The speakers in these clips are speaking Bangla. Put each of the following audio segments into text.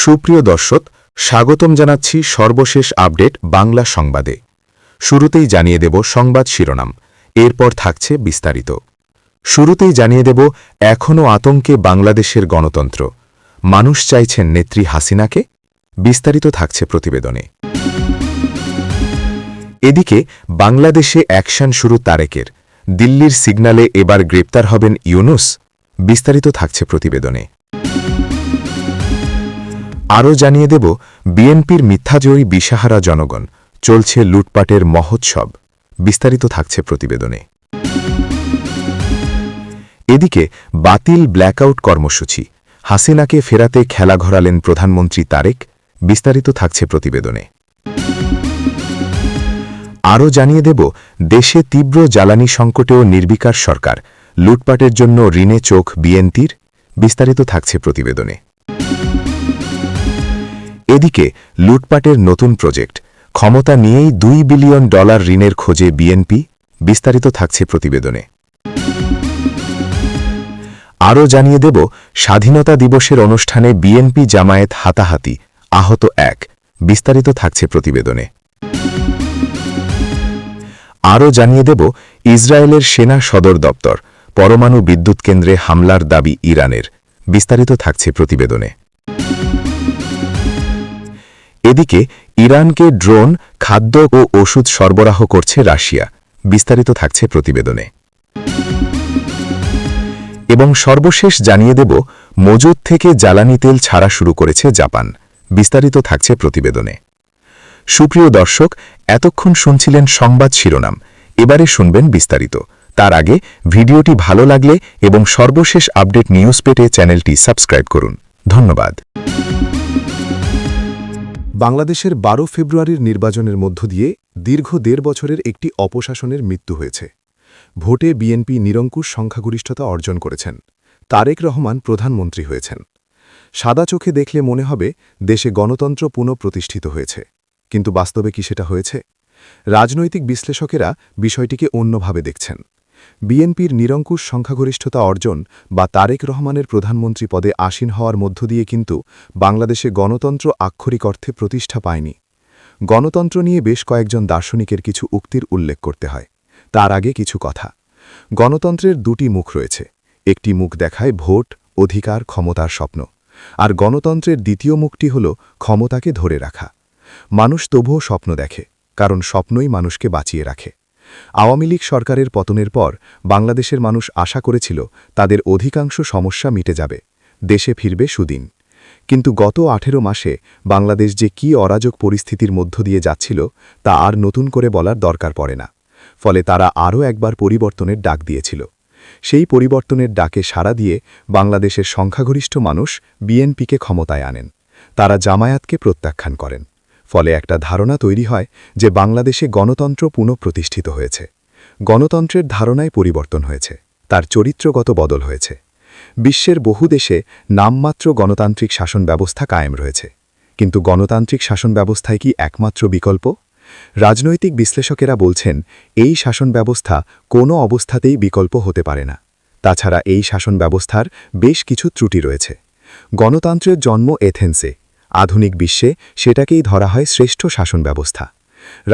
সুপ্রিয় দর্শক, স্বাগতম জানাচ্ছি সর্বশেষ আপডেট বাংলা সংবাদে। শুরুতেই জানিয়ে দেব সংবাদ শিরোনাম, এরপর থাকছে বিস্তারিত। শুরুতেই জানিয়ে দেব এখনও আতঙ্কে বাংলাদেশের গণতন্ত্র, মানুষ চাইছেন নেত্রী হাসিনাকে। বিস্তারিত থাকছে প্রতিবেদনে। এদিকে বাংলাদেশে অ্যাকশন শুরু তারেকের, দিল্লির সিগন্যালে এবার গ্রেপ্তার হবেন ইউনুস। বিস্তারিত থাকছে প্রতিবেদনে। আরও জানিয়ে দেব বিএনপির মিথ্যাজয়ী দিশাহারা জনগণ, চলছে লুটপাটের মহোৎসব। বিস্তারিত থাকছে প্রতিবেদনে। এদিকে বাতিল ব্ল্যাকআউট কর্মসূচি, হাসিনাকে ফেরাতে খেলা ঘোরালেন প্রধানমন্ত্রী তারেক। বিস্তারিত থাকছে প্রতিবেদনে। আরও জানিয়ে দেব দেশে তীব্র জ্বালানি সংকটেও নির্বিকার সরকার, লুটপাটের জন্য ঋণে চোখ বিএনপির। বিস্তারিত থাকছে প্রতিবেদনে। এদিকে লুটপাটের নতুন প্রজেক্ট, ক্ষমতা নিয়েই $2 বিলিয়ন ঋণের খোঁজে বিএনপি। বিস্তারিত থাকছে প্রতিবেদনে। আরও জানিয়ে দেব স্বাধীনতা দিবসের অনুষ্ঠানে বিএনপি জামায়াত হাতাহাতি, আহত 1। বিস্তারিত থাকছে প্রতিবেদনে। আরও জানিয়ে দেব ইসরায়েলের সেনা সদর দপ্তর, পরমাণু বিদ্যুৎ কেন্দ্রে হামলার দাবি ইরানের। বিস্তারিত থাকছে প্রতিবেদনে। এদিকে ইরানকে ড্রোন, খাদ্য ও ওষুধ সরবরাহ করছে রাশিয়া। বিস্তারিত থাকছে প্রতিবেদনে। এবং সর্বশেষ জানিয়ে দেব মজুদ থেকে জ্বালানি তেল ছাড়া শুরু করেছে জাপান। বিস্তারিত থাকছে প্রতিবেদনে। সুপ্রিয় দর্শক, এতক্ষণ শুনছিলেন সংবাদ শিরোনাম, এবারে শুনবেন বিস্তারিত। তার আগে ভিডিওটি ভালো লাগলে এবং সর্বশেষ আপডেট নিউজ পেতে চ্যানেলটি সাবস্ক্রাইব করুন। ধন্যবাদ। বাংলাদেশের 12 ফেব্রুয়ারির নির্বাচনের মধ্য দিয়ে দীর্ঘ 1.5 বছরের একটি অপশাসনের মৃত্যু হয়েছে। ভোটে বিএনপি নিরঙ্কুশ সংখ্যাগরিষ্ঠতা অর্জন করেছেন, তারেক রহমান প্রধানমন্ত্রী হয়েছেন। সাদা চোখে দেখলে মনে হবে দেশে গণতন্ত্র পুনঃপ্রতিষ্ঠিত হয়েছে, কিন্তু বাস্তবে কি সেটা হয়েছে? রাজনৈতিক বিশ্লেষকেরা বিষয়টিকে অন্যভাবে দেখছেন। বিএনপির নিরঙ্কুশ সংখ্যাগরিষ্ঠতা অর্জন বা তারেক রহমানের প্রধানমন্ত্রী পদে আসীন হওয়ার মধ্য দিয়ে কিন্তু বাংলাদেশে গণতন্ত্র আক্ষরিক অর্থে প্রতিষ্ঠা পায়নি। গণতন্ত্র নিয়ে বেশ কয়েকজন দার্শনিকের কিছু উক্তির উল্লেখ করতে হয়। তার আগে কিছু কথা। গণতন্ত্রের 2টি মুখ রয়েছে। একটি মুখ দেখায় ভোট, অধিকার, ক্ষমতার স্বপ্ন, আর গণতন্ত্রের দ্বিতীয় মুখটি হল ক্ষমতাকে ধরে রাখা। মানুষ তবুও স্বপ্ন দেখে, কারণ স্বপ্নই মানুষকে বাঁচিয়ে রাখে। আওয়ামী লীগ সরকারের পতনের পর বাংলাদেশের মানুষ আশা করেছিল তাদের অধিকাংশ সমস্যা মিটে যাবে, দেশে ফিরবে সুদিন। কিন্তু গত 18 মাসে বাংলাদেশ যে কি অরাজক পরিস্থিতির মধ্য দিয়ে যাচ্ছিল তা আর নতুন করে বলার দরকার পড়ে না। ফলে তারা আরও একবার পরিবর্তনের ডাক দিয়েছিল। সেই পরিবর্তনের ডাকে সাড়া দিয়ে বাংলাদেশের সংখ্যাগরিষ্ঠ মানুষ বিএনপিকে ক্ষমতায় আনেন। তারা জামায়াতকে প্রত্যাখ্যান করেন। ফলে একটা ধারণা তৈরি হয় যে বাংলাদেশে গণতন্ত্র পুনঃপ্রতিষ্ঠিত হয়েছে। গণতন্ত্রের ধারণায় পরিবর্তন হয়েছে, তার চরিত্রগত বদল হয়েছে। বিশ্বের বহু দেশে নামমাত্র গণতান্ত্রিক শাসন ব্যবস্থা কায়েম রয়েছে, কিন্তু গণতান্ত্রিক শাসন ব্যবস্থায় কি একমাত্র বিকল্প? রাজনৈতিক বিশ্লেষকেরা বলছেন এই শাসন ব্যবস্থা কোনো অবস্থাতেই বিকল্প হতে পারে না। তাছাড়া এই শাসন ব্যবস্থার বেশ কিছু ত্রুটি রয়েছে। গণতন্ত্রের জন্ম এথেন্সে, আধুনিক বিশ্বে সেটাকেই ধরা হয় শ্রেষ্ঠ শাসন ব্যবস্থা।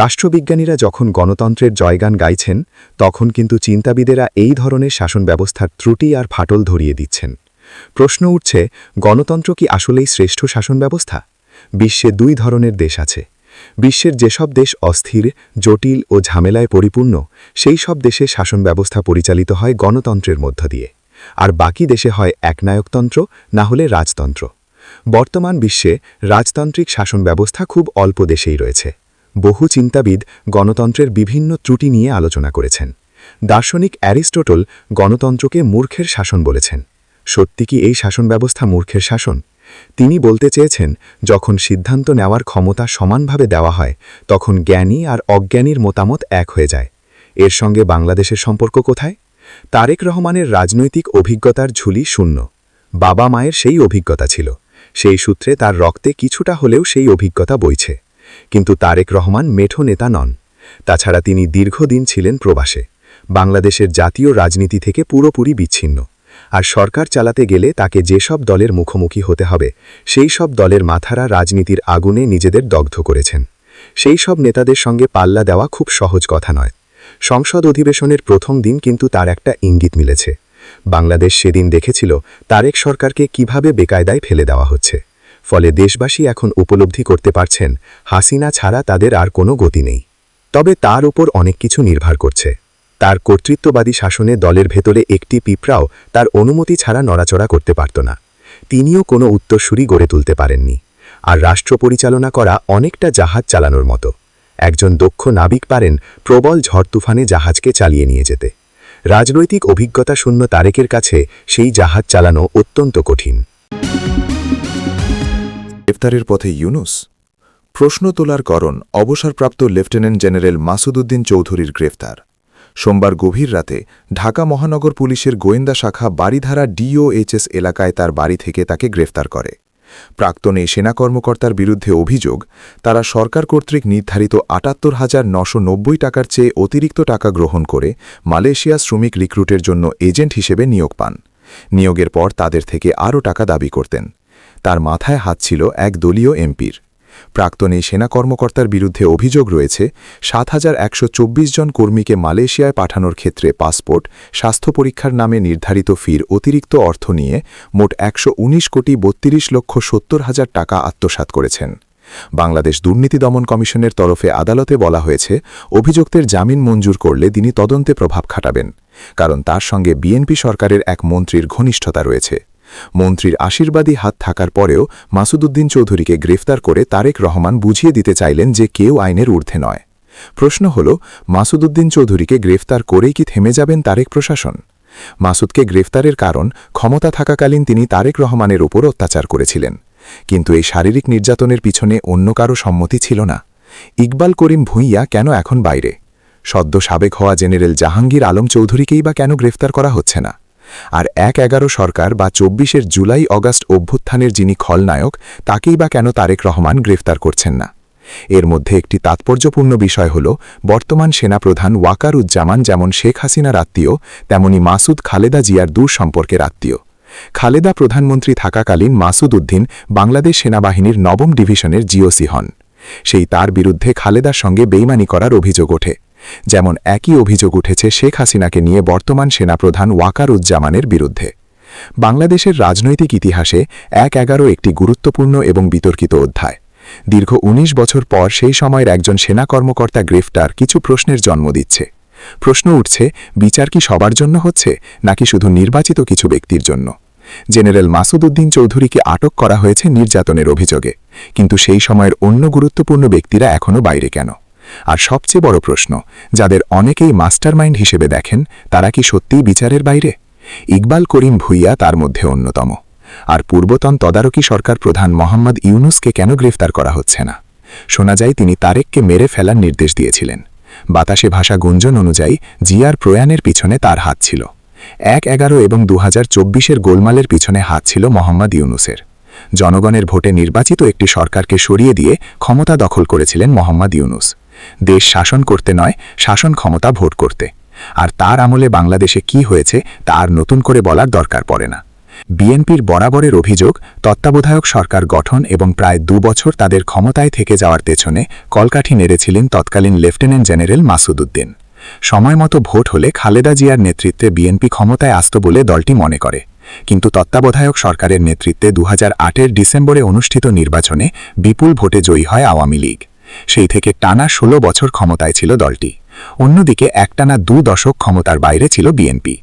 রাষ্ট্রবিজ্ঞানীরা যখন গণতন্ত্রের জয়গান গাইছেন, তখন কিন্তু চিন্তাবিদেরা এই ধরনের শাসন ব্যবস্থার ত্রুটি আর ফাটল ধরিয়ে দিচ্ছেন। প্রশ্ন উঠছে, গণতন্ত্র কি আসলেই শ্রেষ্ঠ শাসন ব্যবস্থা? বিশ্বে 2 ধরনের দেশ আছে। বিশ্বের যেসব দেশ অস্থির, জটিল ও ঝামেলায় পরিপূর্ণ, সেই সব দেশে শাসন ব্যবস্থা পরিচালিত হয় গণতন্ত্রের মধ্য দিয়ে, আর বাকি দেশে হয় একনায়কতন্ত্র, না হলে রাজতন্ত্র। বর্তমান বিশ্বে রাজতান্ত্রিক শাসন ব্যবস্থা খুব অল্প দেশেই রয়েছে। বহু চিন্তাবিদ গণতন্ত্রের বিভিন্ন ত্রুটি নিয়ে আলোচনা করেছেন। দার্শনিক অ্যারিস্টটল গণতন্ত্রকে মূর্খের শাসন বলেছেন। সত্যি কি এই শাসন ব্যবস্থা মূর্খের শাসন? তিনি বলতে চেয়েছেন, যখন সিদ্ধান্ত নেওয়ার ক্ষমতা সমানভাবে দেওয়া হয়, তখন জ্ঞানী আর অজ্ঞানীর মতামত এক হয়ে যায়। এর সঙ্গে বাংলাদেশের সম্পর্ক কোথায়? তারেক রহমানের রাজনৈতিক অভিজ্ঞতার ঝুলি শূন্য। বাবা মায়ের সেই অভিজ্ঞতা ছিল, সেই সূত্রে তার রক্তে কিছুটা হলেও সেই অভিজ্ঞতা বইছে। কিন্তু তারেক রহমান মেঠো নেতা নন। তাছাড়া তিনি দীর্ঘদিন ছিলেন প্রবাসে, বাংলাদেশের জাতীয় রাজনীতি থেকে পুরোপুরি বিচ্ছিন্ন। আর সরকার চালাতে গেলে তাকে যেসব দলের মুখোমুখি হতে হবে সেই সব দলের মাথারা রাজনীতির আগুনে নিজেদের দগ্ধ করেছেন। সেই সব নেতাদের সঙ্গে পাল্লা দেওয়া খুব সহজ কথা নয়। সংসদ অধিবেশনের প্রথম দিন কিন্তু তার একটা ইঙ্গিত মিলেছে। বাংলাদেশ সেদিন দেখেছিল তারেক সরকারকে কিভাবে বেকায়দায় ফেলে দেওয়া হচ্ছে। ফলে দেশবাসী এখন উপলব্ধি করতে পারছেন হাসিনা ছাড়া তাদের আর কোনো গতি নেই। তবে তার উপর অনেক কিছু নির্ভর করছে। তার কর্তৃত্ববাদী শাসনে দলের ভেতরে একটি পিঁপড়াও তার অনুমতি ছাড়া নড়াচড়া করতে পারত না। তিনিও কোনো উত্তরসূরি গড়ে তুলতে পারেননি। আর রাষ্ট্র পরিচালনা করা অনেকটা জাহাজ চালানোর মতো। একজন দক্ষ নাবিক পারেন প্রবল ঝড় তুফানে জাহাজকে চালিয়ে নিয়ে যেতে। রাজনৈতিক অভিজ্ঞতা শূন্য তারেকের কাছে সেই জাহাজ চালানো অত্যন্ত কঠিন। গ্রেফতারের পথে ইউনুস? প্রশ্ন তোলার কারণ অবসরপ্রাপ্ত লেফটেন্যান্ট জেনারেল মাসুদ উদ্দিন চৌধুরীর গ্রেফতার। সোমবার গভীর রাতে ঢাকা মহানগর পুলিশের গোয়েন্দা শাখা বারিধারা ডিওএইচএস এলাকায় তার বাড়ি থেকে তাকে গ্রেফতার করে। প্রাক্তন এই সেনা কর্মকর্তার বিরুদ্ধে অভিযোগ, তারা সরকার কর্তৃক নির্ধারিত ৭৮,৯৯০ টাকার চেয়ে অতিরিক্ত টাকা গ্রহণ করে মালয়েশিয়া শ্রমিক রিক্রুটের জন্য এজেন্ট হিসেবে নিয়োগ পান। নিয়োগের পর তাদের থেকে আরও টাকা দাবি করতেন। তার মাথায় হাত ছিল এক দলীয় এমপির। প্রাক্তন এই সেনা কর্মকর্তার বিরুদ্ধে অভিযোগ রয়েছে ৭,১২৪ জন কর্মীকে মালয়েশিয়ায় পাঠানোর ক্ষেত্রে পাসপোর্ট, স্বাস্থ্য পরীক্ষার নামে নির্ধারিত ফির অতিরিক্ত অর্থ নিয়ে মোট ১১৯,৩২,৭০,০০০ টাকা আত্মসাৎ করেছেন। বাংলাদেশ দুর্নীতি দমন কমিশনের তরফে আদালতে বলা হয়েছে, অভিযুক্তের জামিন মঞ্জুর করলে তিনি তদন্তে প্রভাব খাটাবেন, কারণ তার সঙ্গে বিএনপি সরকারের এক মন্ত্রীর ঘনিষ্ঠতা রয়েছে। মন্ত্রীর আশীর্বাদী হাত থাকার পরেও মাসুদ উদ্দিন চৌধুরীকে গ্রেফতার করে তারেক রহমান বুঝিয়ে দিতে চাইলেন যে কেউ আইনের ঊর্ধ্বে নয়। প্রশ্ন হল, মাসুদ উদ্দিন চৌধুরীকে গ্রেফতার করেই কি থেমে যাবেন তারেক প্রশাসন? মাসুদকে গ্রেফতারের কারণ, ক্ষমতা থাকাকালীন তিনি তারেক রহমানের ওপর অত্যাচার করেছিলেন। কিন্তু এই শারীরিক নির্যাতনের পিছনে অন্য কারো সম্মতি ছিল না। ইকবাল করিম ভূঁইয়া কেন এখন বাইরে? সদ্য সাবেক হওয়া জেনারেল জাহাঙ্গীর আলম চৌধুরীকেই বা কেন গ্রেফতার করা হচ্ছে না? আর ১/১১ সরকার বা ২৪ জুলাই অগাস্ট অভ্যুত্থানের যিনি খলনায়ক, তাকেই বা কেন তারেক রহমান গ্রেফতার করছেন না? এর মধ্যে একটি তাৎপর্যপূর্ণ বিষয় হল, বর্তমান সেনাপ্রধান ওয়াকারুজ্জামান যেমন শেখ হাসিনার আত্মীয়, তেমনি মাসুদ খালেদা জিয়ার দূর সম্পর্কের আত্মীয়। খালেদা প্রধানমন্ত্রী থাকাকালীন মাসুদ উদ্দিন বাংলাদেশ সেনাবাহিনীর ৯ম ডিভিশনের জিওসি হন। সেই তার বিরুদ্ধে খালেদার সঙ্গে বেইমানি করার অভিযোগ ওঠে। যেমন একই অভিযোগ উঠেছে শেখ হাসিনাকে নিয়ে বর্তমান সেনাপ্রধান ওয়াকারুজ্জামানের বিরুদ্ধে। বাংলাদেশের রাজনৈতিক ইতিহাসে ১/১১ একটি গুরুত্বপূর্ণ এবং বিতর্কিত অধ্যায়। দীর্ঘ ১৯ বছর পর সেই সময়ের একজন সেনা কর্মকর্তা গ্রেফতার কিছু প্রশ্নের জন্ম দিচ্ছে। প্রশ্ন উঠছে, বিচার কি সবার জন্য হচ্ছে, নাকি শুধু নির্বাচিত কিছু ব্যক্তির জন্য? জেনারেল মাসুদ উদ্দিন চৌধুরীকে আটক করা হয়েছে নির্যাতনের অভিযোগে, কিন্তু সেই সময়ের অন্য গুরুত্বপূর্ণ ব্যক্তিরা এখনও বাইরে কেন? আর সবচেয়ে বড় প্রশ্ন, যাদের অনেকেই মাস্টারমাইন্ড হিসেবে দেখেন, তারা কি সত্যিই বিচারের বাইরে? ইকবাল করিম ভূঁইয়া তার মধ্যে অন্যতম। আর পূর্বতন তদারকি সরকার প্রধান মোহাম্মদ ইউনুসকে কেন গ্রেফতার করা হচ্ছে না? শোনা যায় তিনি তারেককে মেরে ফেলার নির্দেশ দিয়েছিলেন। বাতাসে ভাষা গুঞ্জন অনুযায়ী জিয়ার প্রয়াণের পিছনে তার হাত ছিল। ১/১১ এবং ২০২৪ গোলমালের পিছনে হাত ছিল মোহাম্মদ ইউনুসের। জনগণের ভোটে নির্বাচিত একটি সরকারকে সরিয়ে দিয়ে ক্ষমতা দখল করেছিলেন মোহাম্মদ ইউনুস। দেশ শাসন করতে নয়, শাসন ক্ষমতা ভোট করতে। আর তার আমলে বাংলাদেশে কি হয়েছে তা আর নতুন করে বলার দরকার পড়ে না। বিএনপির বরাবরের অভিযোগ, তত্ত্বাবধায়ক সরকার গঠন এবং প্রায় ২ বছর তাদের ক্ষমতায় থেকে যাওয়ার পেছনে কলকাঠি নেড়েছিলেন তৎকালীন লেফটেন্যান্ট জেনারেল মাসুদ উদ্দিন। সময়মতো ভোট হলে খালেদা জিয়ার নেতৃত্বে বিএনপি ক্ষমতায় আসত বলে দলটি মনে করে। কিন্তু তত্ত্বাবধায়ক সরকারের নেতৃত্বে ২০০৮-এর ডিসেম্বরে অনুষ্ঠিত নির্বাচনে বিপুল ভোটে জয়ী হয় আওয়ামী লীগ। সেই থেকে টানা ১৬ বছর ক্ষমতায় ছিল দলটি। অন্যদিকে একটানা ২ দশক ক্ষমতার বাইরে ছিল বিএনপি।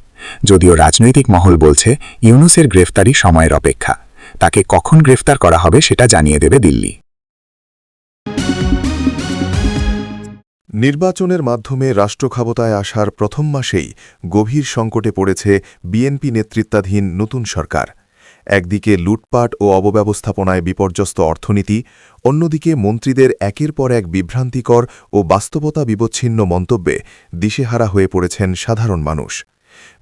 যদিও রাজনৈতিক মহল বলছে ইউনুসের গ্রেফতারি সময়ের অপেক্ষা। তাকে কখন গ্রেফতার করা হবে সেটা জানিয়ে দেবে দিল্লি। নির্বাচনের মাধ্যমে রাষ্ট্রক্ষমতায় আসার প্রথম মাসেই গভীর সংকটে পড়েছে বিএনপি নেতৃত্বাধীন নতুন সরকার। একদিকে লুটপাট ও অবব্যবস্থাপনায় বিপর্যস্ত অর্থনীতি, অন্যদিকে মন্ত্রীদের একের পর এক বিভ্রান্তিকর ও বাস্তবতা বিবচ্ছিন্ন মন্তব্যে দিশেহারা হয়ে পড়েছেন সাধারণ মানুষ।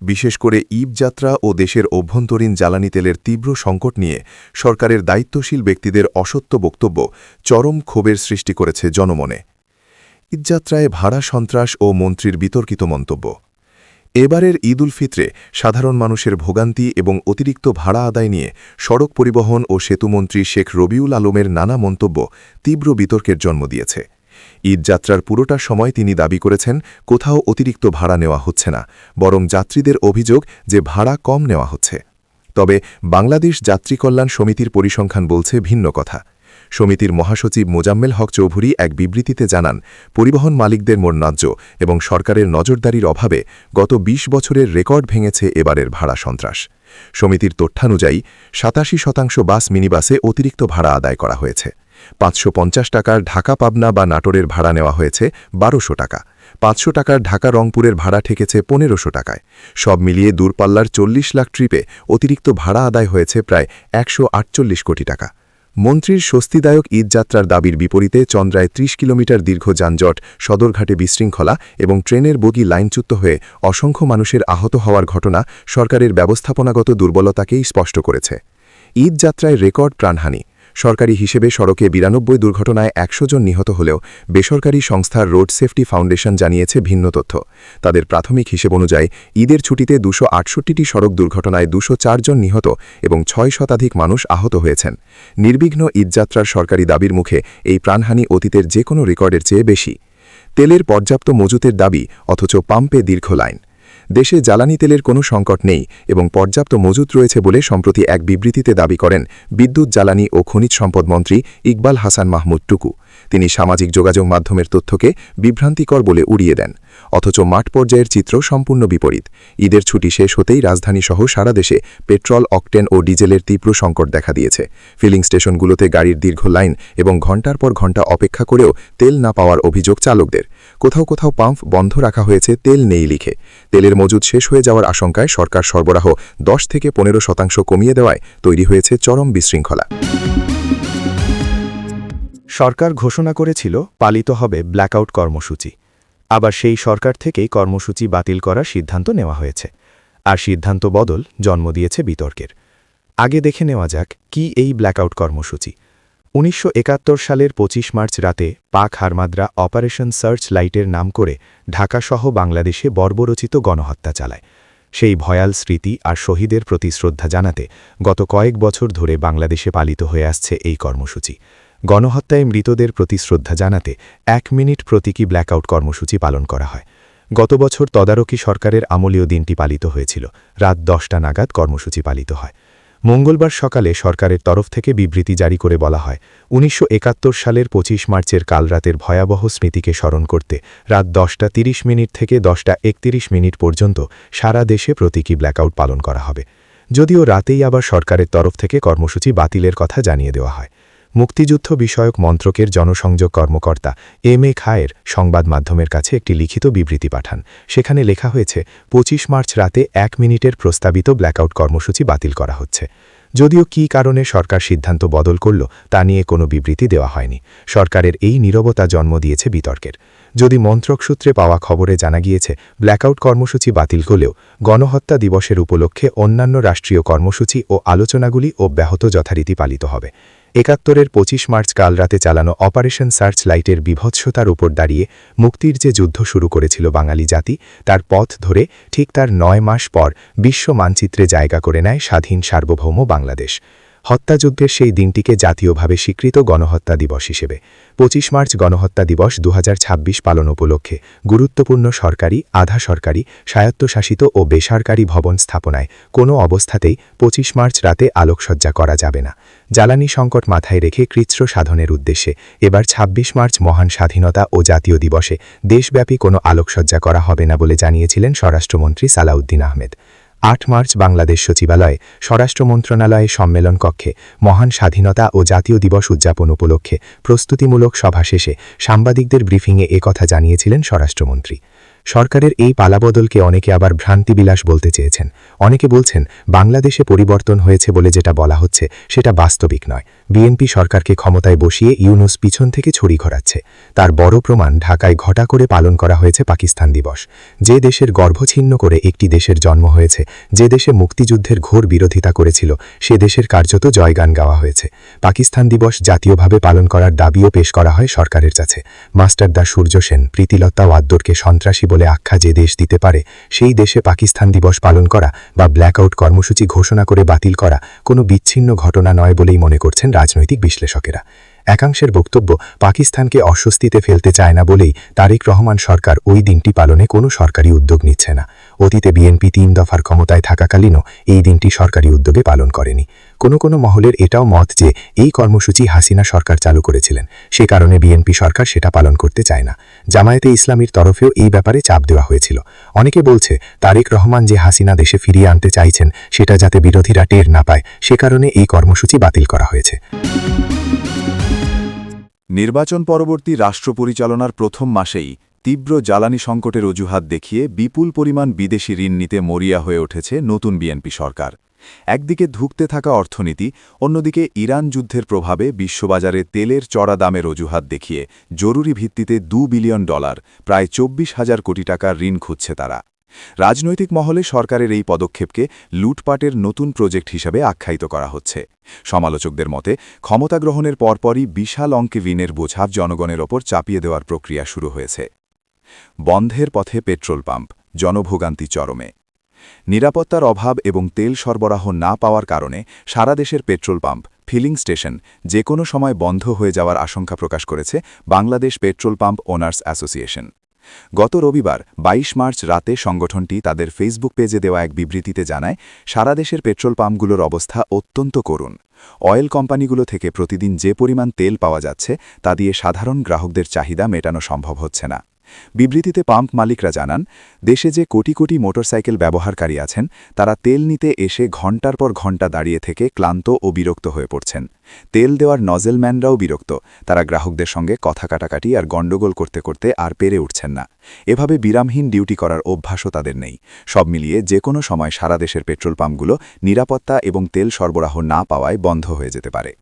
বিশেষ করে ঈদযাত্রা ও দেশের অভ্যন্তরীণ জ্বালানি তেলের তীব্র সংকট নিয়ে সরকারের দায়িত্বশীল ব্যক্তিদের অসত্য বক্তব্য চরম ক্ষোভের সৃষ্টি করেছে জনমনে। ঈদযাত্রায় ভাড়া সন্ত্রাস ও মন্ত্রীর বিতর্কিত মন্তব্য। এবারের ঈদ উল ফিতরে সাধারণ মানুষের ভোগান্তি এবং অতিরিক্ত ভাড়া আদায় নিয়ে সড়ক পরিবহন ও সেতুমন্ত্রী শেখ রবিউল আলমের নানা মন্তব্য তীব্র বিতর্কের জন্ম দিয়েছে। ঈদযাত্রার পুরোটা সময় তিনি দাবি করেছেন কোথাও অতিরিক্ত ভাড়া নেওয়া হচ্ছে না, বরং যাত্রীদের অভিযোগ যে ভাড়া কম নেওয়া হচ্ছে। তবে বাংলাদেশ যাত্রী কল্যাণ সমিতির পরিসংখ্যান বলছে ভিন্ন কথা। সমিতির মহাসচিব মোজাম্মেল হক চৌধুরী এক বিবৃতিতে জানান, পরিবহন মালিকদের ন্যায্য এবং সরকারের নজরদারির অভাবে গত ২০ বছরের রেকর্ড ভেঙেছে এবারের ভাড়া সন্ত্রাস। সমিতির তথ্যানুযায়ী ৮৭% বাস মিনিবাসে অতিরিক্ত ভাড়া আদায় করা হয়েছে। ৫৫০ টাকার ঢাকা পাবনা বা নাটোরের ভাড়া নেওয়া হয়েছে ১২০০ টাকা। ৫০০ টাকার ঢাকা রংপুরের ভাড়া ঠেকেছে ১৫০০ টাকায়। সব মিলিয়ে দূরপাল্লার ৪০ লাখ ট্রিপে অতিরিক্ত ভাড়া আদায় হয়েছে প্রায় ১৪৮ কোটি টাকা। মন্ত্রীর স্বস্তিদায়ক ঈদযাত্রার দাবির বিপরীতে চন্দ্রায় ৩০ কিলোমিটার দীর্ঘ যানজট, সদরঘাটে বিশৃঙ্খলা এবং ট্রেনের বগি লাইনচ্যুত হয়ে অসংখ্য মানুষের আহত হওয়ার ঘটনা সরকারের ব্যবস্থাপনাগত দুর্বলতাকেই স্পষ্ট করেছে। ঈদযাত্রায় রেকর্ড প্রাণহানি। সরকারি হিসেবে সড়কে ৯২ দুর্ঘটনায় ১০০ জন নিহত হলেও বেসরকারি সংস্থা রোড সেফটি ফাউন্ডেশন জানিয়েছে ভিন্ন তথ্য। তাদের প্রাথমিক হিসেব অনুযায়ী ঈদের ছুটিতে ২৬৮টি সড়ক দুর্ঘটনায় ২০৪ জন নিহত এবং ৬ শতাধিক মানুষ আহত হয়েছেন। নির্বিঘ্ন ঈদযাত্রার সরকারি দাবির মুখে এই প্রাণহানি অতীতের যে কোনো রেকর্ডের চেয়ে বেশি। তেলের পর্যাপ্ত মজুতের দাবি, অথচ পাম্পে দীর্ঘ লাইন। দেশে জ্বালানি তেলের কোনো সংকট নেই এবং পর্যাপ্ত মজুত রয়েছে বলে সম্প্রতি এক বিবৃতিতে দাবি করেন বিদ্যুৎ, জ্বালানি ও খনিজ সম্পদ মন্ত্রী ইকবাল হাসান মাহমুদ টুকু। তিনি সামাজিক যোগাযোগ মাধ্যমের তথ্যকে বিভ্রান্তিকর বলে উড়িয়ে দেন। অথচ মাঠ পর্যায়ের চিত্র সম্পূর্ণ বিপরীত। ঈদের ছুটি শেষ হতেই রাজধানীসহ সারা দেশে পেট্রোল, অকটেন ও ডিজেলের তীব্র সংকট দেখা দিয়েছে। ফিলিং স্টেশনগুলোতে গাড়ির দীর্ঘ লাইন এবং ঘণ্টার পর ঘণ্টা অপেক্ষা করেও তেল না পাওয়ার অভিযোগ চালকদের। কোথাও কোথাও পাম্প বন্ধ রাখা হয়েছে তেল নেই লিখে। তেলের মজুদ শেষ হয়ে যাওয়ার আশঙ্কায় সরকার সরবরাহ ১০ থেকে ১৫% কমিয়ে দেওয়ায় তৈরি হয়েছে চরম বিশৃঙ্খলা। সরকার ঘোষণা করেছিল পালিত হবে ব্ল্যাকআউট কর্মসূচি। আবার সেই সরকার থেকেই কর্মসূচি বাতিল করার সিদ্ধান্ত নেওয়া হয়েছে। আর সিদ্ধান্ত বদল জন্ম দিয়েছে বিতর্কের। আগে দেখে নেওয়া যাক কি এই ব্ল্যাকআউট কর্মসূচি। ১৯৭১ সালের ২৫ মার্চ রাতে পাক হারমাদ্রা অপারেশন সার্চ লাইটের নাম করে ঢাকাসহ বাংলাদেশে বর্বরচিত গণহত্যা চালায়। সেই ভয়াল স্মৃতি আর শহীদের প্রতি শ্রদ্ধা জানাতে গত কয়েক বছর ধরে বাংলাদেশে পালিত হয়ে আসছে এই কর্মসূচি। গণহত্যায় মৃতদের প্রতি শ্রদ্ধা জানাতে ১ মিনিট প্রতীকী ব্ল্যাকআউট কর্মসূচি পালন করা হয়। গত বছর তদারকি সরকারের আমলীয় দিনটি পালিত হয়েছিল। রাত ১০টা নাগাদ কর্মসূচি পালিত হয়। মঙ্গলবার সকালে সরকারের তরফ থেকে বিবৃতি জারি করে বলা হয়, ১৯৭১ সালের ২৫ মার্চের কালরাতের ভয়াবহ স্মৃতিকে স্মরণ করতে রাত ১০টা ৩০ মিনিট থেকে 10টা ৩১ মিনিট পর্যন্ত সারা দেশে প্রতীকী ব্ল্যাকআউট পালন করা হবে। যদিও রাতেই আবার সরকারের তরফ থেকে কর্মসূচি বাতিলের কথা জানিয়ে দেওয়া হয়। মুক্তিযুদ্ধ বিষয়ক মন্ত্রকের জনসংযোগ কর্মকর্তা এম.এ. খায়ের সংবাদ মাধ্যমের কাছে একটি লিখিত বিবৃতি পাঠান। সেখানে লেখা হয়েছে, ২৫ মার্চ রাতে ১ মিনিটের প্রস্তাবিত ব্ল্যাকআউট কর্মসূচি বাতিল করা হচ্ছে। যদিও কী কারণে সরকার সিদ্ধান্ত বদল করল তা নিয়ে কোনো বিবৃতি দেওয়া হয়নি। সরকারের এই নীরবতা জন্ম দিয়েছে বিতর্কের। যদি মন্ত্রক সূত্রে পাওয়া খবরে জানা গিয়েছে ব্ল্যাকআউট কর্মসূচি বাতিল হলেও গণহত্যা দিবসের উপলক্ষে অন্যান্য রাষ্ট্রীয় কর্মসূচি ও আলোচনাগুলি অব্যাহত যথারীতি পালিত হবে। ৭১-এর ২৫ মার্চ কাল রাতে চালানো অপারেশন সার্চ লাইটের বিভৎসতার উপর দাঁড়িয়ে মুক্তির যে যুদ্ধ শুরু করেছিল বাঙালি জাতি, তার পথ ধরে ঠিক তার ৯ মাস পর বিশ্ব মানচিত্রে জায়গা করে নেয় স্বাধীন সার্বভৌম বাংলাদেশ। হত্যাযজ্ঞের সেই দিনটিকে জাতীয়ভাবে স্বীকৃত গণহত্যা দিবস হিসেবে ২৫ মার্চ গণহত্যা দিবস ২০২৬ পালন উপলক্ষে গুরুত্বপূর্ণ সরকারি, আধা সরকারি, স্বায়ত্তশাসিত ও বেসরকারি ভবন স্থাপনায় কোনো অবস্থাতেই ২৫ মার্চ রাতে আলোকসজ্জা করা যাবে না। জ্বালানি সংকট মাথায় রেখে কৃচ্ছ সাধনের উদ্দেশ্যে এবার ২৬ মার্চ মহান স্বাধীনতা ও জাতীয় দিবসে দেশব্যাপী কোনো আলোকসজ্জা করা হবে না বলে জানিয়েছিলেন স্বরাষ্ট্রমন্ত্রী সালাউদ্দিন আহমেদ। ৮ মার্চ বাংলাদেশ সচিবালয়ে স্বরাষ্ট্র মন্ত্রণালয়ে সম্মেলন কক্ষে মহান স্বাধীনতা ও জাতীয় দিবস উদযাপন উপলক্ষে প্রস্তুতিমূলক সভা শেষে সাংবাদিকদের ব্রিফিংয়ে একথা জানিয়েছিলেন স্বরাষ্ট্রমন্ত্রী। সরকারের এই পালাবদলকে অনেকে আবার ভ্রান্তিবিলাস বলতে চেয়েছেন। অনেকে বলছেন বাংলাদেশে পরিবর্তন হয়েছে বলে যেটা বলা হচ্ছে সেটা বাস্তবিক নয়। বিএনপি সরকারকে ক্ষমতায় বসিয়ে ইউনূস পিছন থেকে ছড়ি ঘোরাচ্ছে। তার বড় প্রমাণ ঢাকায় ঘটা করে পালন করা হয়েছে পাকিস্তান দিবস। যে দেশের গর্ভছিন্ন করে একটি দেশের জন্ম হয়েছে, যে দেশে মুক্তিযুদ্ধের ঘোর বিরোধিতা করেছিল, সে দেশের কার্যত জয়গান গাওয়া হয়েছে। পাকিস্তান দিবস জাতীয়ভাবে পালন করার দাবিও পেশ করা হয় সরকারের কাছে। মাস্টারদা সূর্য সেন, প্রীতিলতা ওয়াদ্দরকে সন্ত্রাসী বলে আখ্যা যে দেশ দিতে পারে সেই দেশে পাকিস্তান দিবস পালন করা বা ব্ল্যাকআউট কর্মসূচি ঘোষণা করে বাতিল করা কোনো বিচ্ছিন্ন ঘটনা নয় বলেই মনে করছেন রাজনৈতিক বিশ্লেষকেরা। একাংশের বক্তব্য, পাকিস্তানকে অস্বস্তিতে ফেলতে চায় না বলেই তারেক রহমান সরকার ওই দিনটি পালনে কোনো সরকারি উদ্যোগ নিচ্ছে না। অতীতে বিএনপি 3 দফার ক্ষমতায় থাকাকালীনও এই দিনটি সরকারি উদ্যোগে পালন করেনি। কোনো মহলের এটাও মত যে এই কর্মসূচি হাসিনা সরকার চালু করেছিলেন, সে কারণে বিএনপি সরকার সেটা পালন করতে চায় না। জামায়াতে ইসলামীর তরফেও এই ব্যাপারে চাপ দেওয়া হয়েছিল। অনেকে বলছে তারেক রহমান যে হাসিনা দেশে ফিরিয়ে আনতে চাইছেন সেটা যাতে বিরোধীরা টের না পায়, সে কারণে এই কর্মসূচি বাতিল করা হয়েছে। নির্বাচন পরবর্তী রাষ্ট্র পরিচালনার প্রথম মাসেই তীব্র জ্বালানি সংকটের অজুহাত দেখিয়ে বিপুল পরিমাণ বিদেশি ঋণ নিতে মরিয়া হয়ে উঠেছে নতুন বিএনপি সরকার। একদিকে ধুঁকতে থাকা অর্থনীতি, অন্যদিকে ইরান যুদ্ধের প্রভাবে বিশ্ববাজারে তেলের চড়া দামের অজুহাত দেখিয়ে জরুরি ভিত্তিতে $2 বিলিয়ন, প্রায় 24,000 কোটি টাকার ঋণ খুঁজছে তারা। রাজনৈতিক মহলে সরকারের এই পদক্ষেপকে লুটপাটের নতুন প্রজেক্ট হিসাবে আখ্যায়িত করা হচ্ছে। সমালোচকদের মতে, ক্ষমতা গ্রহণের পরপরই বিশাল অঙ্কে ঋণের বোঝা জনগণের ওপর চাপিয়ে দেওয়ার প্রক্রিয়া শুরু হয়েছে। বন্ধের পথে পেট্রোল পাম্প, জনভোগান্তি চরমে। নিরাপত্তার অভাব এবং তেল সরবরাহ না পাওয়ার কারণে সারা দেশের পেট্রোল পাম্প, ফিলিং স্টেশন যে কোনো সময় বন্ধ হয়ে যাওয়ার আশঙ্কা প্রকাশ করেছে Bangladesh petrol pump owners association. গত রবিবার 22 মার্চ রাতে সংগঠনটি তাদের ফেসবুক পেজে দেওয়া এক বিবৃতিতে জানায়, সারা দেশের পেট্রোল পাম্পগুলোর অবস্থা অত্যন্ত করুণ। অয়েল কোম্পানিগুলো থেকে প্রতিদিন যে পরিমাণ তেল পাওয়া যাচ্ছে তা দিয়ে সাধারণ গ্রাহকদের চাহিদা মেটানো সম্ভব হচ্ছে না। বিবৃতিতে পাম্প মালিকরা জানান, দেশে যে কোটি কোটি মোটরসাইকেল ব্যবহারকারী আছেন তারা তেল নিতে এসে ঘণ্টার পর ঘণ্টা দাঁড়িয়ে থেকে ক্লান্ত ও বিরক্ত হয়ে পড়ছেন। তেল দেওয়ার নজেলম্যানরাও বিরক্ত, তারা গ্রাহকদের সঙ্গে কথা কাটাকাটি আর গণ্ডগোল করতে করতে আর পেরে উঠছেন না। এভাবে বিরামহীন ডিউটি করার অভ্যাসও তাদের নেই। সব মিলিয়ে যে কোনো সময় সারা দেশের পেট্রোল পাম্পগুলো নিরাপত্তা এবং তেল সরবরাহ না পাওয়ায় বন্ধ হয়ে যেতে পারে।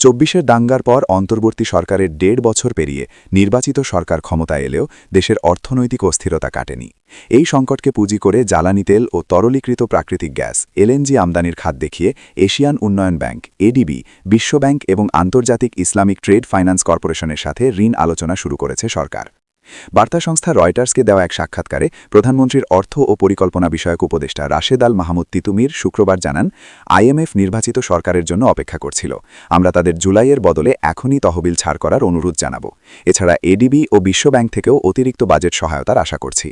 24-এর দাঙ্গার পর অন্তর্বর্তী সরকারের 1.5 বছর পেরিয়ে নির্বাচিত সরকার ক্ষমতায় এলেও দেশের অর্থনৈতিক অস্থিরতা কাটেনি। এই সংকটকে পুঁজি করে জ্বালানি তেল ও তরলীকৃত প্রাকৃতিক গ্যাস এলএনজি আমদানির খাত দেখিয়ে এশিয়ান উন্নয়ন ব্যাংক এডিবি, বিশ্বব্যাংক এবং আন্তর্জাতিক ইসলামিক ট্রেড ফাইন্যান্স কর্পোরেশনের সাথে ঋণ আলোচনা শুরু করেছে সরকার। বার্তা সংস্থা রয়টার্সকে দেওয়া এক সাক্ষাৎকারে প্রধানমন্ত্রীর অর্থ ও পরিকল্পনা বিষয়ক উপদেষ্টা রাশেদ আল মাহমুদ তিতুমির শুক্রবার জানান, আইএমএফ নির্বাচিত সরকারের জন্য অপেক্ষা করছিল। আমরা তাদের জুলাইয়ের বদলে এখনই তহবিল ছাড় করার অনুরোধ জানাব। এছাড়া এডিবি ও বিশ্বব্যাংক থেকেও অতিরিক্ত বাজেট সহায়তার আশা করছি।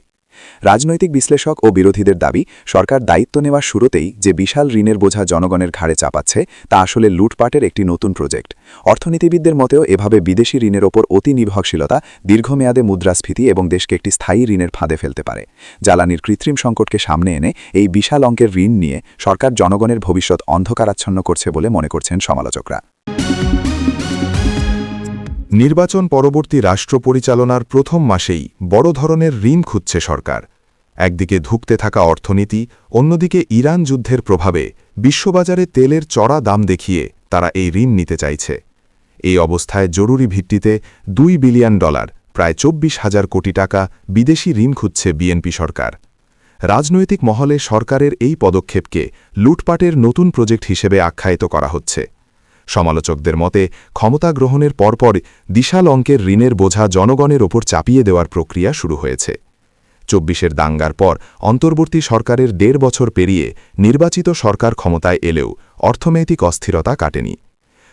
রাজনৈতিক বিশ্লেষক ও বিরোধীদের দাবি, সরকার দায়িত্ব নেওয়ার শুরুতেই যে বিশাল ঋণের বোঝা জনগণের ঘাড়ে চাপাচ্ছে তা আসলে লুটপাটের একটি নতুন প্রজেক্ট। অর্থনীতিবিদদের মতেও এভাবে বিদেশি ঋণের ওপর অতি নির্ভরশীলতা দীর্ঘমেয়াদে মুদ্রাস্ফীতি এবং দেশকে একটি স্থায়ী ঋণের ফাঁদে ফেলতে পারে। জ্বালানির কৃত্রিম সংকটকে সামনে এনে এই বিশাল অঙ্কের ঋণ নিয়ে সরকার জনগণের ভবিষ্যৎ অন্ধকারাচ্ছন্ন করছে বলে মনে করছেন সমালোচকরা। নির্বাচন পরবর্তী রাষ্ট্র পরিচালনার প্রথম মাসেই বড় ধরনের ঋণ খুঁজছে সরকার। একদিকে ধুঁকতে থাকা অর্থনীতি, অন্যদিকে ইরান যুদ্ধের প্রভাবে বিশ্ববাজারে তেলের চড়া দাম দেখিয়ে তারা এই ঋণ নিতে চাইছে। এই অবস্থায় জরুরি ভিত্তিতে $2 বিলিয়ন, প্রায় 24,000 কোটি টাকা বিদেশি ঋণ খুঁজছে বিএনপি সরকার। রাজনৈতিক মহলে সরকারের এই পদক্ষেপকে লুটপাটের নতুন প্রজেক্ট হিসেবে আখ্যায়িত করা হচ্ছে। সমালোচকদের মতে, ক্ষমতা গ্রহণের পরপর বিশাল অঙ্কের ঋণের বোঝা জনগণের ওপর চাপিয়ে দেওয়ার প্রক্রিয়া শুরু হয়েছে। 24-এর দাঙ্গার পর অন্তর্বর্তী সরকারের 1.5 বছর পেরিয়ে নির্বাচিত সরকার ক্ষমতায় এলেও অর্থনৈতিক অস্থিরতা কাটেনি।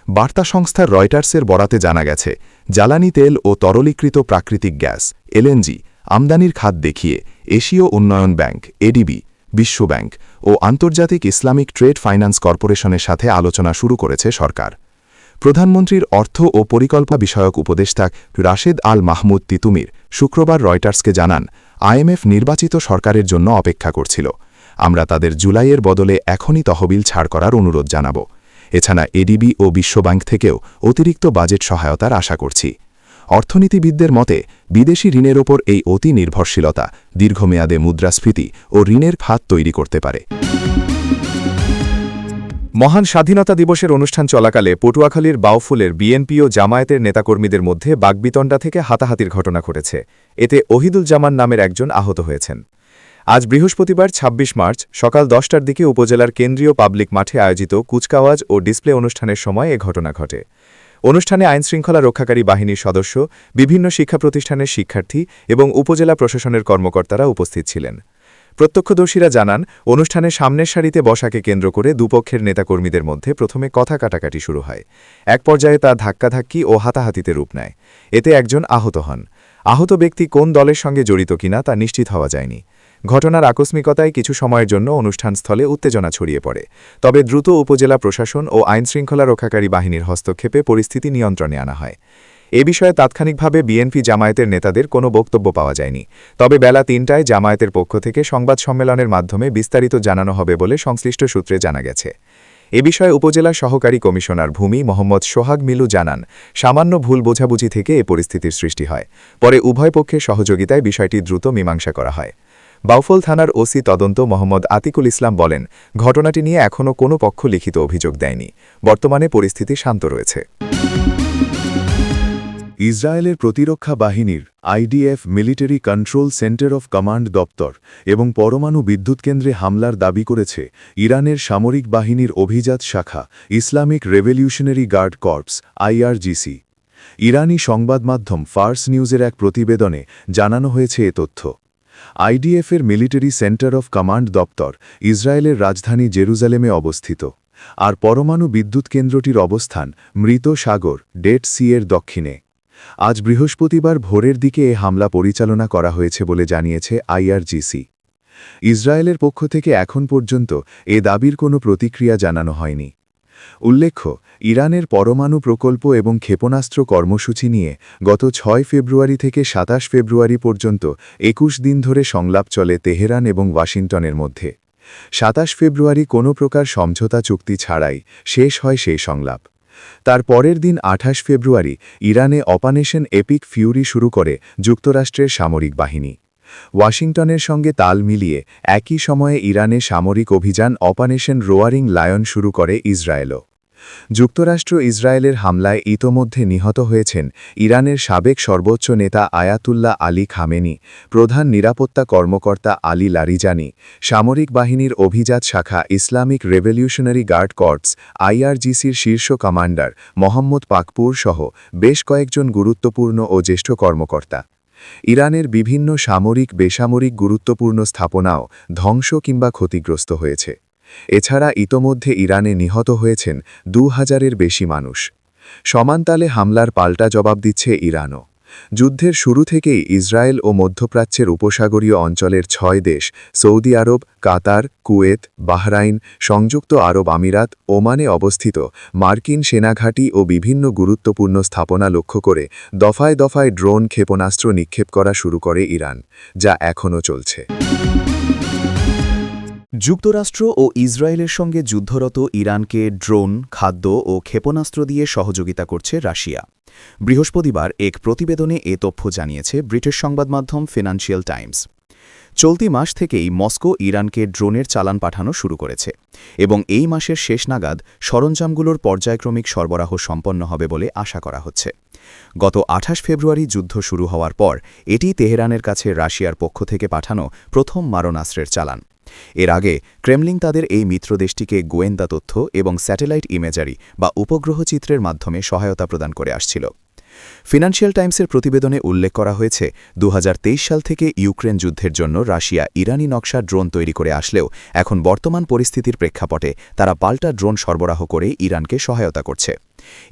বার্তা সংস্থা রয়টার্সের বরাতে জানা গেছে, জ্বালানি তেল ও তরলীকৃত প্রাকৃতিক গ্যাস এলএনজি আমদানির খাত দেখিয়ে এশীয় উন্নয়ন ব্যাংক এডিবি, বিশ্বব্যাংক ও আন্তর্জাতিক ইসলামিক ট্রেড ফাইন্যান্স কর্পোরেশনের সাথে আলোচনা শুরু করেছে সরকার। প্রধানমন্ত্রীর অর্থ ও পরিকল্পনা বিষয়ক উপদেষ্টা রাশেদ আল মাহমুদ তিতুমির শুক্রবার রয়টার্সকে জানান, আইএমএফ নির্বাচিত সরকারের জন্য অপেক্ষা করছিল। আমরা তাদের জুলাইয়ের বদলে এখনই তহবিল ছাড় করার অনুরোধ জানাব। এছাড়া এডিবি ও বিশ্বব্যাংক থেকেও অতিরিক্ত বাজেট সহায়তার আশা করছি। অর্থনীতিবিদদের মতে, বিদেশি ঋণের ওপর এই অতি নির্ভরশীলতা দীর্ঘমেয়াদে মুদ্রাস্ফীতি ও ঋণের খাত তৈরি করতে পারে। মহান স্বাধীনতা দিবসের অনুষ্ঠান চলাকালে পটুয়াখালীর বাউফুলের বিএনপি ও জামায়াতের নেতাকর্মীদের মধ্যে বাগবিতণ্ডা থেকে হাতাহাতির ঘটনা ঘটেছে। এতে ওহিদুল জামান নামের একজন আহত হয়েছেন। আজ বৃহস্পতিবার ২৬ মার্চ সকাল ১০টার দিকে উপজেলার কেন্দ্রীয় পাবলিক মাঠে আয়োজিত কুচকাওয়াজ ও ডিসপ্লে অনুষ্ঠানের সময় এ ঘটনা ঘটে। অনুষ্ঠানে আইনশৃঙ্খলা রক্ষাকারী বাহিনীর সদস্য, বিভিন্ন শিক্ষা প্রতিষ্ঠানের শিক্ষার্থী এবং উপজেলা প্রশাসনের কর্মকর্তারা উপস্থিত ছিলেন। প্রত্যক্ষদর্শীরা জানান, অনুষ্ঠানের সামনের সারিতে বসাকে কেন্দ্র করে দুপক্ষের নেতাকর্মীদের মধ্যে প্রথমে কথা কাটাকাটি শুরু হয়। এক পর্যায়ে তা ধাক্কাধাক্কি ও হাতাহাতিতে রূপ নেয়। এতে একজন আহত হন। আহত ব্যক্তি কোন দলের সঙ্গে জড়িত কিনা তা নিশ্চিত হওয়া যায়নি। ঘটনার আকস্মিকতায় কিছু সময়ের জন্য অনুষ্ঠানস্থলে উত্তেজনা ছড়িয়ে পড়ে। তবে দ্রুত উপজেলা প্রশাসন ও আইনশৃঙ্খলা রক্ষাকারী বাহিনীর হস্তক্ষেপে পরিস্থিতি নিয়ন্ত্রণে আনা হয়। এ বিষয়ে তাৎক্ষণিকভাবে বিএনপি জামায়াতের নেতাদের কোনো বক্তব্য পাওয়া যায়নি। তবে বেলা ৩টায় জামায়াতের পক্ষ থেকে সংবাদ সম্মেলনের মাধ্যমে বিস্তারিত জানানো হবে বলে সংশ্লিষ্ট সূত্রে জানা গেছে। এ বিষয়ে উপজেলা সহকারী কমিশনার ভূমি মোহাম্মদ সোহাগ মিলু জানান, সামান্য ভুল বোঝাবুঝি থেকে এ পরিস্থিতির সৃষ্টি হয়। পরে উভয় পক্ষের সহযোগিতায় বিষয়টি দ্রুত মীমাংসা করা হয়। বাউফল থানার ওসি তদন্ত মোহাম্মদ আতিকুল ইসলাম বলেন, ঘটনাটি নিয়ে এখনও কোনো পক্ষ লিখিত অভিযোগ দেয়নি। বর্তমানে পরিস্থিতি শান্ত রয়েছে। ইসরায়েলের প্রতিরক্ষা বাহিনীর IDF military control centre of command দপ্তর এবং পরমাণু বিদ্যুৎ কেন্দ্রে হামলার দাবি করেছে ইরানের সামরিক বাহিনীর অভিজাত শাখা Islamic Revolutionary Guard Corps IRGC. ইরানি সংবাদ মাধ্যম ফার্স নিউজের এক প্রতিবেদনে জানানো হয়েছে এ তথ্য। আইডিএফের মিলিটারি সেন্টার অফ কমান্ড দপ্তর ইসরায়েলের রাজধানী জেরুজালেমে অবস্থিত, আর পরমাণু বিদ্যুৎ কেন্দ্রটির অবস্থান মৃত সাগর ডেড সি এর দক্ষিণে। আজ বৃহস্পতিবার ভোরের দিকে এ হামলা পরিচালনা করা হয়েছে বলে জানিয়েছে আইআরজিসি। ইসরায়েলের পক্ষ থেকে এখন পর্যন্ত এ দাবির কোনো প্রতিক্রিয়া জানানো হয়নি। উল্লেখ্য, ইরানের পরমাণু প্রকল্প এবং ক্ষেপণাস্ত্র কর্মসূচি নিয়ে গত ৬ ফেব্রুয়ারি থেকে ২৭ ফেব্রুয়ারি পর্যন্ত ২১ দিন ধরে সংলাপ চলে তেহরান এবং ওয়াশিংটনের মধ্যে। ২৭ ফেব্রুয়ারি কোনো প্রকার সমঝোতা চুক্তি ছাড়াই শেষ হয় সেই সংলাপ। তার পরের দিন ২৮ ফেব্রুয়ারি ইরানে অপারেশন এপিক ফিউরি শুরু করে যুক্তরাষ্ট্রের সামরিক বাহিনী। ওয়াশিংটনের সঙ্গে তাল মিলিয়ে একই সময়ে ইরানে সামরিক অভিযান অপারেশন রোয়ারিং লায়ন শুরু করে ইসরায়েলও। যুক্তরাষ্ট্র ইসরায়েলের হামলায় ইতোমধ্যে নিহত হয়েছেন ইরানের সাবেক সর্বোচ্চ নেতা আয়াতুল্লাহ আলী খামেনি, প্রধান নিরাপত্তা কর্মকর্তা আলী লারিজানি, সামরিক বাহিনীর অভিজাত শাখা ইসলামিক রেভলিউশনারি গার্ড কর্পস আইআরজিসির শীর্ষ কমান্ডার মোহাম্মদ পাকপুর সহ বেশ কয়েকজন গুরুত্বপূর্ণ ও জ্যেষ্ঠ কর্মকর্তা। ইরানের বিভিন্ন সামরিক বেসামরিক গুরুত্বপূর্ণ স্থাপনাও ধ্বংস কিংবা ক্ষতিগ্রস্ত হয়েছে। এছাড়া ইতোমধ্যে ইরানে নিহত হয়েছেন ২,০০০-এর বেশি মানুষ। সমানতালে হামলার পাল্টা জবাব দিচ্ছে ইরানও। যুদ্ধের শুরু থেকেই ইসরায়েল ও মধ্যপ্রাচ্যের উপসাগরীয় অঞ্চলের ৬ দেশ সৌদি আরব, কাতার, কুয়েত, বাহরাইন, সংযুক্ত আরব আমিরাত, ওমানে অবস্থিত মার্কিন সেনাঘাঁটি ও বিভিন্ন গুরুত্বপূর্ণ স্থাপনা লক্ষ্য করে দফায় দফায় ড্রোন ক্ষেপণাস্ত্র নিক্ষেপ করা শুরু করে ইরান, যা এখনও চলছে। যুক্তরাষ্ট্র ও ইসরায়েলের সঙ্গে যুদ্ধরত ইরানকে ড্রোন, খাদ্য ও ক্ষেপণাস্ত্র দিয়ে সহযোগিতা করছে রাশিয়া। বৃহস্পতিবার এক প্রতিবেদনে এ তথ্য জানিয়েছে ব্রিটিশ সংবাদমাধ্যম ফিনান্সিয়াল টাইমস। চলতি মাস থেকেই মস্কো ইরানকে ড্রোনের চালান পাঠানো শুরু করেছে এবং এই মাসের শেষ নাগাদ সরঞ্জামগুলোর পর্যায়ক্রমিক সরবরাহ সম্পন্ন হবে বলে আশা করা হচ্ছে। গত ২৮ ফেব্রুয়ারি যুদ্ধ শুরু হওয়ার পর এটি তেহরানের কাছে রাশিয়ার পক্ষ থেকে পাঠানো প্রথম মারণাস্ত্রের চালান। এর আগে ক্রেমলিন তাদের এই মিত্রদেশটিকে গোয়েন্দা তথ্য এবং স্যাটেলাইট ইমেজারি বা উপগ্রহ চিত্রের মাধ্যমে সহায়তা প্রদান করে আসছিল। ফিনান্সিয়াল টাইমসের প্রতিবেদনে উল্লেখ করা হয়েছে, ২০২৩ সাল থেকে ইউক্রেন যুদ্ধের জন্য রাশিয়া ইরানি নকশা ড্রোন তৈরি করে আসলেও এখন বর্তমান পরিস্থিতির প্রেক্ষাপটে তারা পাল্টা ড্রোন সরবরাহ করে ইরানকে সহায়তা করছে।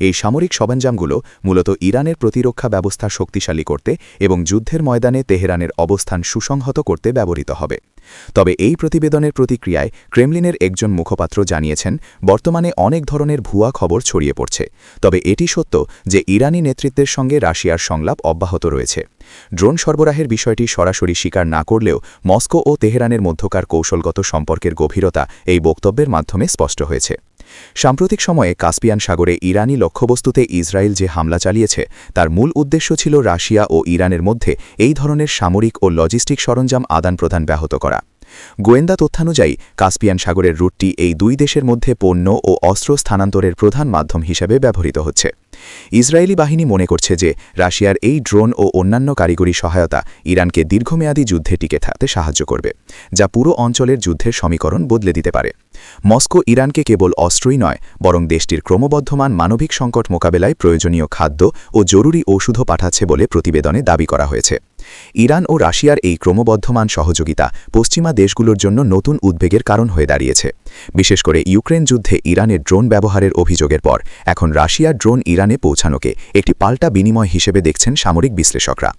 এই সামরিক সরঞ্জামগুলো মূলত ইরানের প্রতিরক্ষা ব্যবস্থা শক্তিশালী করতে এবং যুদ্ধের ময়দানে তেহরানের অবস্থান সুসংহত করতে ব্যবহৃত হবে। তবে এই প্রতিবেদনের প্রতিক্রিয়ায় ক্রেমলিনের একজন মুখপাত্র জানিয়েছেন, বর্তমানে অনেক ধরনের ভুয়া খবর ছড়িয়ে পড়ছে, তবে এটি সত্য যে ইরানি নেতৃত্বের সঙ্গে রাশিয়ার সংলাপ অব্যাহত রয়েছে। ড্রোন সরবরাহের বিষয়টি সরাসরি স্বীকার না করলেও মস্কো ও তেহরানের মধ্যকার কৌশলগত সম্পর্কের গভীরতা এই বক্তব্যের মাধ্যমে স্পষ্ট হয়েছে। সাম্প্রতিক সময়ে কাস্পিয়ান সাগরে ইরানি লক্ষ্যবস্তুতে ইসরায়েল যে হামলা চালিয়েছে তার মূল উদ্দেশ্য ছিল রাশিয়া ও ইরানের মধ্যে এই ধরনের সামরিক ও লজিস্টিক সরঞ্জাম আদান-প্রদান ব্যাহত করা। গোয়েন্দা তথ্যানুযায়ী কাস্পিয়ান সাগরের রুটটি এই দুই দেশের মধ্যে পণ্য ও অস্ত্র স্থানান্তরের প্রধান মাধ্যম হিসেবে ব্যবহৃত হচ্ছে। ইসরায়েলি বাহিনী মনে করছে যে রাশিয়ার এই ড্রোন ও অন্যান্য কারিগরি সহায়তা ইরানকে দীর্ঘমেয়াদী যুদ্ধে টিকে থাকতে সাহায্য করবে, যা পুরো অঞ্চলের যুদ্ধের সমীকরণ বদলে দিতে পারে। মস্কো ইরানকে কেবল অস্ত্রই নয়, বরং দেশটির ক্রমবর্ধমান মানবিক সংকট মোকাবেলায় প্রয়োজনীয় খাদ্য ও জরুরি ঔষধও পাঠাচ্ছে বলে প্রতিবেদনে দাবি করা হয়েছে। ইরান ও রাশিয়ার এই ক্রমবর্ধমান সহযোগিতা পশ্চিমা দেশগুলোর জন্য নতুন উদ্বেগের কারণ হয়ে দাঁড়িয়েছে। বিশেষ করে ইউক্রেন যুদ্ধে ইরানের ড্রোন ব্যবহারের অভিযোগের পর এখন রাশিয়ার ড্রোন ইরানে পৌঁছানোকে একটি পাল্টা বিনিময় হিসেবে দেখছেন সামরিক বিশ্লেষকরা।